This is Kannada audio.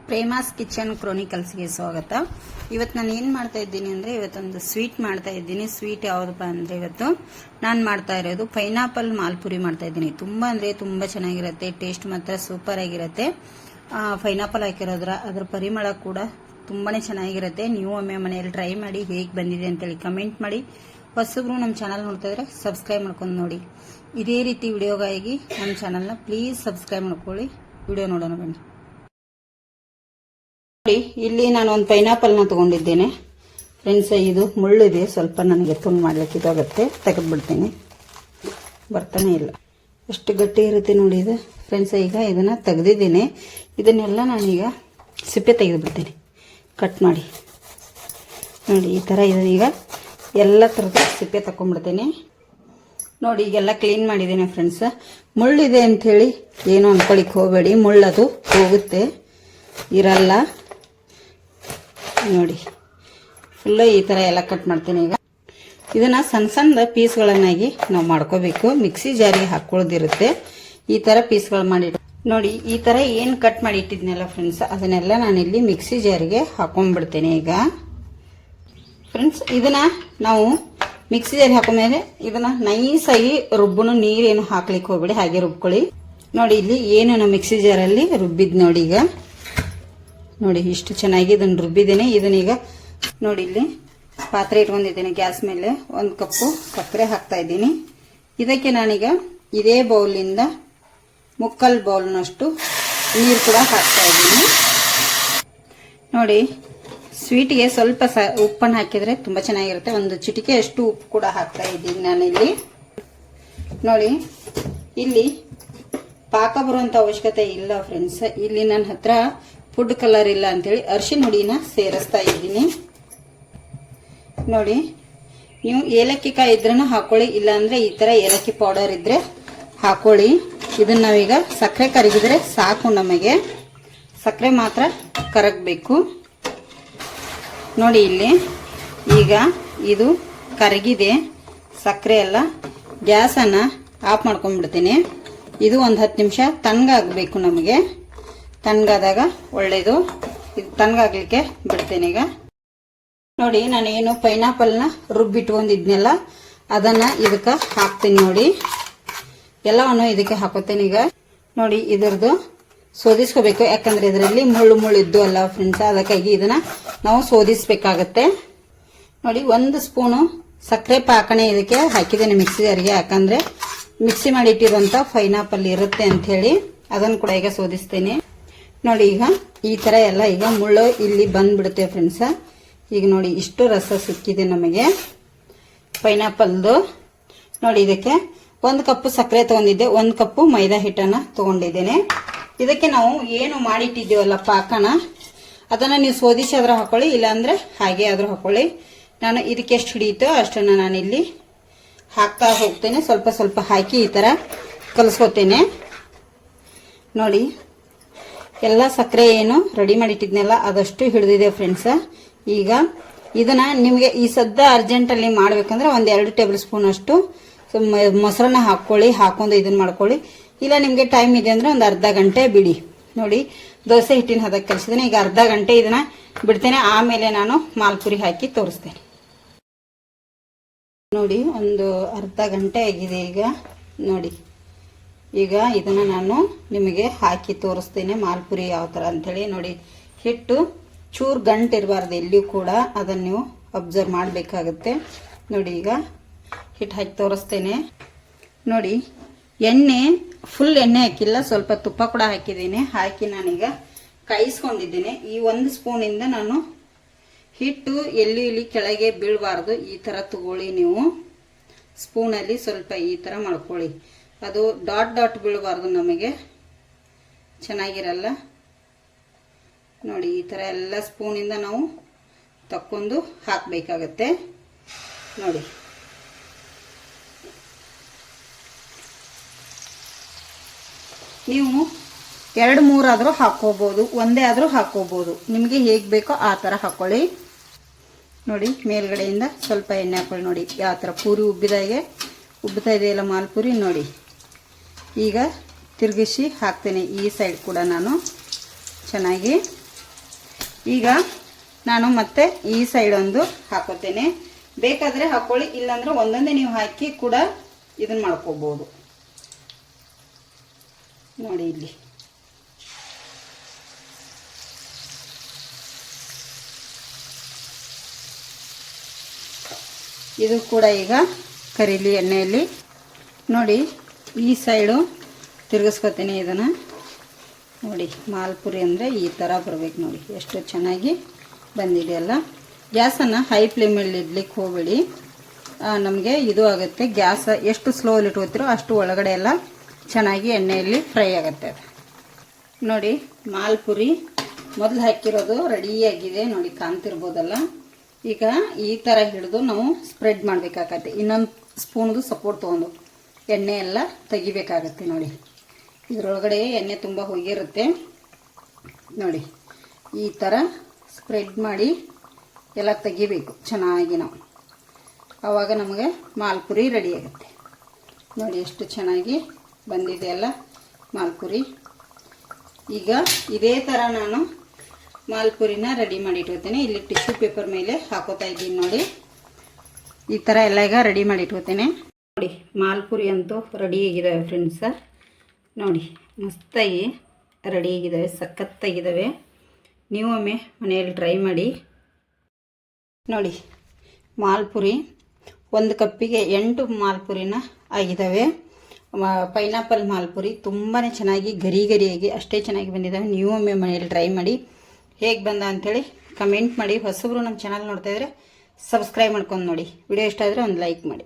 ಪ್ರೇಮಾಸ್ ಕಿಚನ್ ಕ್ರೋನಿಕಲ್ಸ್ಗೆ ಸ್ವಾಗತ. ಇವತ್ತು ನಾನು ಏನು ಮಾಡ್ತಾ ಇದ್ದೀನಿ ಅಂದರೆ ಇವತ್ತೊಂದು ಸ್ವೀಟ್ ಮಾಡ್ತಾ ಇದ್ದೀನಿ. ಸ್ವೀಟ್ ಯಾವುದಪ್ಪ ಅಂದರೆ ಇವತ್ತು ನಾನು ಮಾಡ್ತಾ ಇರೋದು ಪೈನಾಪಲ್ ಮಾಲ್ಪುರಿ ಮಾಡ್ತಾ ಇದ್ದೀನಿ. ತುಂಬ ಅಂದರೆ ತುಂಬ ಚೆನ್ನಾಗಿರುತ್ತೆ. ಟೇಸ್ಟ್ ಮಾತ್ರ ಸೂಪರ್ ಆಗಿರುತ್ತೆ. ಪೈನಾಪಲ್ ಹಾಕಿರೋದ್ರ ಅದ್ರ ಪರಿಮಳ ಕೂಡ ತುಂಬಾ ಚೆನ್ನಾಗಿರುತ್ತೆ. ನೀವು ಒಮ್ಮೆ ಮನೆಯಲ್ಲಿ ಟ್ರೈ ಮಾಡಿ ಹೇಗೆ ಬಂದಿದೆ ಅಂತೇಳಿ ಕಮೆಂಟ್ ಮಾಡಿ. ಹೊಸಬ್ರು ನಮ್ಮ ಚಾನಲ್ ನೋಡ್ತಾ ಇದ್ರೆ ಸಬ್ಸ್ಕ್ರೈಬ್ ಮಾಡ್ಕೊಂಡು ನೋಡಿ. ಇದೇ ರೀತಿ ವಿಡಿಯೋಗಾಗಿ ನಮ್ಮ ಚಾನಲ್ನ ಪ್ಲೀಸ್ ಸಬ್ಸ್ಕ್ರೈಬ್ ಮಾಡ್ಕೊಳ್ಳಿ. ವಿಡಿಯೋ ನೋಡೋಣ ಬನ್ನಿ. ನೋಡಿ, ಇಲ್ಲಿ ನಾನು ಒಂದು ಪೈನಾಪಲ್ನ ತಗೊಂಡಿದ್ದೇನೆ ಫ್ರೆಂಡ್ಸ್. ಇದು ಮುಳ್ಳಿದೆ, ಸ್ವಲ್ಪ ನನಗೆ ತುಂಡು ಮಾಡ್ಲಿಕ್ಕೆ ಇದಾಗುತ್ತೆ. ತೆಗೆದ್ಬಿಡ್ತೀನಿ, ಬರ್ತಾನೆ ಇಲ್ಲ. ಎಷ್ಟು ಗಟ್ಟಿ ಇರುತ್ತೆ ನೋಡಿ ಇದು ಫ್ರೆಂಡ್ಸ್. ಈಗ ಇದನ್ನ ತೆಗೆದಿದ್ದೀನಿ. ಇದನ್ನೆಲ್ಲ ನಾನೀಗ ಸಿಪ್ಪೆ ತೆಗೆದುಬಿಡ್ತೀನಿ ಕಟ್ ಮಾಡಿ. ನೋಡಿ ಈ ಥರ ಇದನ್ನೀಗ ಎಲ್ಲ ಥರದ ಸಿಪ್ಪೆ ತಗೊಂಡ್ಬಿಡ್ತೀನಿ. ನೋಡಿ ಈಗೆಲ್ಲ ಕ್ಲೀನ್ ಮಾಡಿದ್ದೀನಿ ಫ್ರೆಂಡ್ಸ್. ಮುಳ್ಳಿದೆ ಅಂಥೇಳಿ ಏನು ಅಂದ್ಕೊಳಿಕ್ಕೆ ಹೋಗಬೇಡಿ, ಮುಳ್ಳದು ಹೋಗುತ್ತೆ, ಇರಲ್ಲ. ನೋಡಿ ಫುಲ್ಲು ಈ ಥರ ಎಲ್ಲ ಕಟ್ ಮಾಡ್ತೀನಿ. ಈಗ ಇದನ್ನು ಸಣ್ಣ ಸಣ್ಣ ಪೀಸ್ಗಳನ್ನಾಗಿ ನಾವು ಮಾಡ್ಕೋಬೇಕು. ಮಿಕ್ಸಿ ಜಾರಿಗೆ ಹಾಕ್ಕೊಳ್ಳೋದಿರುತ್ತೆ. ಈ ಥರ ಪೀಸ್ಗಳು ಮಾಡಿ ನೋಡಿ. ಈ ಥರ ಏನು ಕಟ್ ಮಾಡಿ ಇಟ್ಟಿದ್ನಲ್ಲ ಫ್ರೆಂಡ್ಸ್, ಅದನ್ನೆಲ್ಲ ನಾನಿಲ್ಲಿ ಮಿಕ್ಸಿ ಜಾರಿಗೆ ಹಾಕೊಂಡ್ಬಿಡ್ತೇನೆ. ಈಗ ಫ್ರೆಂಡ್ಸ್ ಇದನ್ನ ನಾವು ಮಿಕ್ಸಿ ಜಾರಿಗೆ ಹಾಕೊಂಡ್ಮೇಲೆ ಇದನ್ನ ನೈಸಾಗಿ ರುಬ್ಬನು, ನೀರೇನು ಹಾಕ್ಲಿಕ್ಕೆ ಹೋಗ್ಬೇಡಿ, ಹಾಗೆ ರುಬ್ಕೊಳ್ಳಿ. ನೋಡಿ ಇಲ್ಲಿ ಏನು ನಾವು ಮಿಕ್ಸಿ ಜಾರಲ್ಲಿ ರುಬ್ಬಿದ್ ನೋಡಿ. ಈಗ ನೋಡಿ ಇಷ್ಟು ಚೆನ್ನಾಗಿ ಇದನ್ನು ರುಬ್ಬಿದ್ದೇನೆ. ಇದನ್ನೀಗ ನೋಡಿ ಇಲ್ಲಿ ಪಾತ್ರೆ ಇಟ್ಕೊಂಡಿದ್ದೇನೆ ಗ್ಯಾಸ್ ಮೇಲೆ. ಒಂದು ಕಪ್ಪು ಸಕ್ಕರೆ ಹಾಕ್ತಾ ಇದ್ದೀನಿ. ಇದಕ್ಕೆ ನಾನೀಗ ಇದೇ ಬೌಲಿಂದ ಮುಕ್ಕಾಲು ಬೌಲ್ನಷ್ಟು ನೀರು ಕೂಡ ಹಾಕ್ತಾ ಇದ್ದೀನಿ. ನೋಡಿ ಸ್ವೀಟಿಗೆ ಸ್ವಲ್ಪ ಉಪ್ಪನ್ನು ಹಾಕಿದರೆ ತುಂಬ ಚೆನ್ನಾಗಿರುತ್ತೆ. ಒಂದು ಚಿಟಿಕೆ ಅಷ್ಟು ಉಪ್ಪು ಕೂಡ ಹಾಕ್ತಾ ಇದ್ದೀನಿ ನಾನಿಲ್ಲಿ. ನೋಡಿ ಇಲ್ಲಿ ಪಾಕ ಬರುವಂಥ ಅವಶ್ಯಕತೆ ಇಲ್ಲ ಫ್ರೆಂಡ್ಸ್. ಇಲ್ಲಿ ನನ್ನ ಹತ್ರ ಫುಡ್ ಕಲರ್ ಇಲ್ಲ ಅಂತೇಳಿ ಅರಿಶಿನ ಹುಡಿನ ಸೇರಿಸ್ತಾ ಇದ್ದೀನಿ. ನೋಡಿ ನೀವು ಏಲಕ್ಕಿ ಕಾಯಿ ಇದ್ರೂ ಹಾಕೊಳ್ಳಿ, ಇಲ್ಲಾಂದ್ರೆ ಈ ಥರ ಏಲಕ್ಕಿ ಪೌಡರ್ ಇದ್ರೆ ಹಾಕೊಳ್ಳಿ. ಇದನ್ನ ನಾವೀಗ ಸಕ್ಕರೆ ಕರಗಿದ್ರೆ ಸಾಕು. ನಮಗೆ ಸಕ್ಕರೆ ಮಾತ್ರ ಕರಗಬೇಕು. ನೋಡಿ ಇಲ್ಲಿ ಈಗ ಇದು ಕರಗಿದೆ ಸಕ್ಕರೆ ಎಲ್ಲ. ಗ್ಯಾಸನ್ನು ಆಫ್ ಮಾಡ್ಕೊಂಡ್ಬಿಡ್ತೀನಿ. ಇದು ಒಂದು 10 ನಿಮಿಷ ತಣ್ಣಗಾಗಬೇಕು ನಮಗೆ. ತಣ್ಣಗಾದಾಗ ಒಳ್ಳೇದು. ಇದು ತಣ್ಣಗಾಗ್ಲಿಕ್ಕೆ ಬಿಡ್ತೇನೆ. ಈಗ ನೋಡಿ ನಾನೇನು ಪೈನಾಪಲ್ನ ರುಬ್ಬಿಟ್ಕೊಂಡಿದ್ನೆಲ್ಲ ಅದನ್ನು ಇದಕ್ಕೆ ಹಾಕ್ತೀನಿ. ನೋಡಿ ಎಲ್ಲವನ್ನು ಇದಕ್ಕೆ ಹಾಕೋತೇನೆ. ಈಗ ನೋಡಿ ಇದರದ್ದು ಸೋದಿಸ್ಕೋಬೇಕು, ಯಾಕಂದ್ರೆ ಇದರಲ್ಲಿ ಮುಳ್ಳು ಇದ್ದು ಅಲ್ಲ ಫ್ರೆಂಡ್ಸ್, ಅದಕ್ಕಾಗಿ ಇದನ್ನ ನಾವು ಸೋದಿಸ್ಬೇಕಾಗತ್ತೆ. ನೋಡಿ 1 ಸ್ಪೂನು ಸಕ್ಕರೆ ಪಾಕಣೆ ಇದಕ್ಕೆ ಹಾಕಿದ್ದೇನೆ ಮಿಕ್ಸಿ ಜಾರಿಗೆ, ಯಾಕಂದ್ರೆ ಮಿಕ್ಸಿ ಮಾಡಿ ಇಟ್ಟಿರುವಂತ ಪೈನಾಪಲ್ ಇರುತ್ತೆ ಅಂತ ಹೇಳಿ ಅದನ್ನು ಕೂಡ ಈಗ ಸೋದಿಸ್ತೇನೆ. ನೋಡಿ ಈಗ ಈ ತರ ಎಲ್ಲ ಈಗ ಮುಳ್ಳು ಇಲ್ಲಿ ಬಂದ್ಬಿಡುತ್ತೆ ಫ್ರೆಂಡ್ಸ್. ಈಗ ನೋಡಿ ಇಷ್ಟು ರಸ ಸಿಕ್ಕಿದೆ ನಮಗೆ ಪೈನಾಪಲ್ದು. ನೋಡಿ ಇದಕ್ಕೆ 1 ಕಪ್ ಸಕ್ಕರೆ ತಗೊಂಡಿದ್ದೆ, 1 ಕಪ್ ಮೈದಾ ಹಿಟ್ಟನ್ನ ತಗೊಂಡಿದ್ದೇನೆ. ಇದಕ್ಕೆ ನಾವು ಏನು ಮಾಡಿಟ್ಟಿದ್ದೀವಲ್ಲ ಪಾಕನ, ಅದನ್ನ ನೀವು ಸೋದಿಸಿ ಆದ್ರೂ ಹಾಕೊಳ್ಳಿ, ಇಲ್ಲಾಂದ್ರೆ ಹಾಗೆ ಆದ್ರೂ ಹಾಕೊಳ್ಳಿ. ನಾನು ಇದಕ್ಕೆ ಎಷ್ಟು ಹಿಡಿಯುತ್ತೋ ಅಷ್ಟನ್ನ ನಾನಿಲ್ಲಿ ಹಾಕ್ತಾ ಹೋಗ್ತೇನೆ. ಸ್ವಲ್ಪ ಸ್ವಲ್ಪ ಹಾಕಿ ಈ ತರ ಕಲಸ್ಕೋತೇನೆ. ನೋಡಿ ಎಲ್ಲ ಸಕ್ಕರೆ ಏನು ರೆಡಿ ಮಾಡಿಟ್ಟಿದ್ನೆಲ್ಲ ಅದಷ್ಟು ಹಿಡಿದಿದೆ ಫ್ರೆಂಡ್ಸ್. ಈಗ ಇದನ್ನ ನಿಮಗೆ ಈ ಸದ್ದ ಅರ್ಜೆಂಟಲ್ಲಿ ಮಾಡ್ಬೇಕಂದ್ರೆ 1-2 ಟೇಬಲ್ ಸ್ಪೂನ್ ಅಷ್ಟು ಮೊಸರನ್ನ ಹಾಕೊಳ್ಳಿ. ಹಾಕೊಂಡು ಇದನ್ನ ಮಾಡ್ಕೊಳ್ಳಿ. ಇಲ್ಲ ನಿಮ್ಗೆ ಟೈಮ್ ಇದೆ ಅಂದ್ರೆ ಒಂದು ಅರ್ಧ ಗಂಟೆ ಬಿಡಿ. ನೋಡಿ ದೋಸೆ ಹಿಟ್ಟಿನ ಹದಕ್ಕೆ ಕಲಿಸಿದ್ದೇನೆ. ಈಗ ಅರ್ಧ ಗಂಟೆ ಇದನ್ನ ಬಿಡ್ತೇನೆ, ಆಮೇಲೆ ನಾನು ಮಾಲ್ಪುರಿ ಹಾಕಿ ತೋರಿಸ್ತೇನೆ. ನೋಡಿ ಒಂದು ಅರ್ಧ ಗಂಟೆ ಆಗಿದೆ ಈಗ. ನೋಡಿ ಈಗ ಇದನ್ನ ನಾನು ನಿಮಗೆ ಹಾಕಿ ತೋರಿಸ್ತೇನೆ ಮಾಲ್ಪುರಿ ಯಾವ ತರ ಅಂತೇಳಿ. ನೋಡಿ ಹಿಟ್ಟು ಚೂರು ಗಂಟು ಇರಬಾರ್ದು ಎಲ್ಲಿಯೂ ಕೂಡ, ಅದನ್ನು ನೀವು ಅಬ್ಸರ್ವ್ ಮಾಡಬೇಕಾಗುತ್ತೆ. ನೋಡಿ ಈಗ ಹಿಟ್ಟು ಹಾಕಿ ತೋರಿಸ್ತೇನೆ. ನೋಡಿ ಎಣ್ಣೆ ಫುಲ್ ಎಣ್ಣೆ ಹಾಕಿಲ್ಲ, ಸ್ವಲ್ಪ ತುಪ್ಪ ಕೂಡ ಹಾಕಿದ್ದೀನಿ. ಹಾಕಿ ನಾನೀಗ ಕಾಯಿಸ್ಕೊಂಡಿದ್ದೇನೆ. ಈ 1 ಸ್ಪೂನಿಂದ ನಾನು ಹಿಟ್ಟು ಎಲ್ಲಿ ಇಲ್ಲಿ ಕೆಳಗೆ ಬೀಳಬಾರ್ದು, ಈ ತರ ತಗೊಳ್ಳಿ ನೀವು. ಸ್ಪೂನಲ್ಲಿ ಸ್ವಲ್ಪ ಈ ತರ ಮಾಡ್ಕೊಳ್ಳಿ. ಅದು ಡಾಟ್ ಡಾಟ್ ಬೀಳಬಾರ್ದು, ನಮಗೆ ಚೆನ್ನಾಗಿರಲ್ಲ. ನೋಡಿ ಈ ತರ ಎಲ್ಲ ಸ್ಪೂನಿಂದ ನಾವು ತಕ್ಕೊಂಡು ಹಾಕಬೇಕಾಗತ್ತೆ. ನೋಡಿ ನೀವು 2-3 ಆದ್ರೂ ಹಾಕೋಬಹುದು, ಒಂದೇ ಆದ್ರೂ ಹಾಕೋಬಹುದು, ನಿಮಗೆ ಹೇಗೆ ಬೇಕೋ ಆ ತರ ಹಾಕೊಳ್ಳಿ. ನೋಡಿ ಮೇಲ್ಗಡೆಯಿಂದ ಸ್ವಲ್ಪ ಎಣ್ಣೆ ಹಾಕೊಳ್ಳಿ. ನೋಡಿ ಯಾವ ತರ ಪೂರಿ ಉಬ್ಬುತ್ತಾ ಇದೆಯಲ್ಲ ಮಾಲ್ಪುರಿ. ನೋಡಿ ಈಗ ತಿರುಗಿಸಿ ಹಾಕ್ತೇನೆ. ಈ ಸೈಡ್ ಕೂಡ ನಾನು ಚೆನ್ನಾಗಿ ಈಗ ನಾನು ಮತ್ತೆ ಈ ಸೈಡ್ ಒಂದು ಹಾಕೋತೇನೆ. ಬೇಕಾದರೆ ಹಾಕೊಳ್ಳಿ, ಇಲ್ಲಾಂದ್ರೆ ಒಂದೊಂದೇ ನೀವು ಹಾಕಿ ಕೂಡ ಇದನ್ನ ಮಾಡ್ಕೋಬಹುದು. ನೋಡಿ ಇಲ್ಲಿ ಇದು ಕೂಡ ಈಗ ಕರೀಲಿ ಎಣ್ಣೆಯಲ್ಲಿ. ನೋಡಿ ಈ ಸೈಡು ತಿರುಗಿಸ್ಕೊತೀನಿ ಇದನ್ನು. ನೋಡಿ ಮಾಲ್ಪುರಿ ಅಂದರೆ ಈ ಥರ ಬರಬೇಕು. ನೋಡಿ ಎಷ್ಟು ಚೆನ್ನಾಗಿ ಬಂದಿದೆ ಅಲ್ಲ. ಗ್ಯಾಸನ್ನು ಹೈ ಫ್ಲೇಮಲ್ಲಿ ಇಡ್ಲಿಕ್ಕೆ ಹೋಗಬೇಡಿ, ನಮಗೆ ಇದು ಆಗುತ್ತೆ. ಗ್ಯಾಸ್ ಎಷ್ಟು ಸ್ಲೋಲಿ ಇಟ್ಕೋತೀರೋ ಅಷ್ಟು ಒಳಗಡೆ ಎಲ್ಲ ಚೆನ್ನಾಗಿ ಎಣ್ಣೆಯಲ್ಲಿ ಫ್ರೈ ಆಗುತ್ತೆ. ನೋಡಿ ಮಾಲ್ಪುರಿ ಮೊದಲು ಹಾಕಿರೋದು ರೆಡಿಯಾಗಿದೆ. ನೋಡಿ ಕಾಣ್ತಿರ್ಬೋದಲ್ಲ. ಈಗ ಈ ಥರ ಹಿಡಿದು ನಾವು ಸ್ಪ್ರೆಡ್ ಮಾಡಬೇಕಾಗತ್ತೆ. ಇನ್ನೊಂದು ಸ್ಪೂನ್ದು ಸಪೋರ್ಟ್ ತೊಗೊಂಡು ಎಣ್ಣೆ ಎಲ್ಲ ತೆಗಿಬೇಕಾಗತ್ತೆ. ನೋಡಿ ಇದರೊಳಗಡೆ ಎಣ್ಣೆ ತುಂಬ ಹೋಗಿರುತ್ತೆ. ನೋಡಿ ಈ ಥರ ಸ್ಪ್ರೆಡ್ ಮಾಡಿ ಎಲ್ಲ ತೆಗಿಬೇಕು ಚೆನ್ನಾಗಿ ನಾವು. ಆವಾಗ ನಮಗೆ ಮಾಲ್ಪುರಿ ರೆಡಿ ಆಗುತ್ತೆ. ನೋಡಿ ಎಷ್ಟು ಚೆನ್ನಾಗಿ ಬಂದಿದೆ ಅಲ್ಲ ಮಾಲ್ಪುರಿ. ಈಗ ಇದೇ ಥರ ನಾನು ಮಾಲ್ಪುರಿನ ರೆಡಿ ಮಾಡಿ ಇಟ್ಕೋತೇನೆ. ಇಲ್ಲಿ ಟಿಶ್ಯೂ ಪೇಪರ್ ಮೇಲೆ ಹಾಕೋತಾ ಇದ್ದೀನಿ. ನೋಡಿ ಈ ಥರ ಎಲ್ಲ ಈಗ ರೆಡಿ ಮಾಡಿ ಇಟ್ಕೋತೇನೆ. ನೋಡಿ ಮಾಲ್ಪುರಿ ಅಂತೂ ರೆಡಿ ಆಗಿದ್ದಾವೆ ಫ್ರೆಂಡ್ಸ. ನೋಡಿ ಮಸ್ತಾಗಿ ರೆಡಿ ಆಗಿದ್ದಾವೆ, ಸಖತ್ತಾಗಿದ್ದಾವೆ. ನೀವೊಮ್ಮೆ ಮನೆಯಲ್ಲಿ ಟ್ರೈ ಮಾಡಿ. ನೋಡಿ ಮಾಲ್ಪುರಿ 1 ಕಪ್ಪಿಗೆ 8 ಮಾಲ್ಪುರಿನ ಆಗಿದ್ದಾವೆ. ಪೈನಾಪಲ್ ಮಾಲ್ಪುರಿ ತುಂಬಾ ಚೆನ್ನಾಗಿ ಗರಿಯಾಗಿ ಅಷ್ಟೇ ಚೆನ್ನಾಗಿ ಬಂದಿದ್ದಾವೆ. ನೀವೊಮ್ಮೆ ಮನೆಯಲ್ಲಿ ಟ್ರೈ ಮಾಡಿ. ಹೇಗೆ ಬಂದ ಅಂಥೇಳಿ ಕಮೆಂಟ್ ಮಾಡಿ. ಹೊಸಬ್ರು ನಮ್ಮ ಚಾನಲ್ ನೋಡ್ತಾಯಿದ್ರೆ ಸಬ್ಸ್ಕ್ರೈಬ್ ಮಾಡ್ಕೊಂಡು ನೋಡಿ. ವಿಡಿಯೋ ಇಷ್ಟ ಆದರೆ ಒಂದು ಲೈಕ್ ಮಾಡಿ.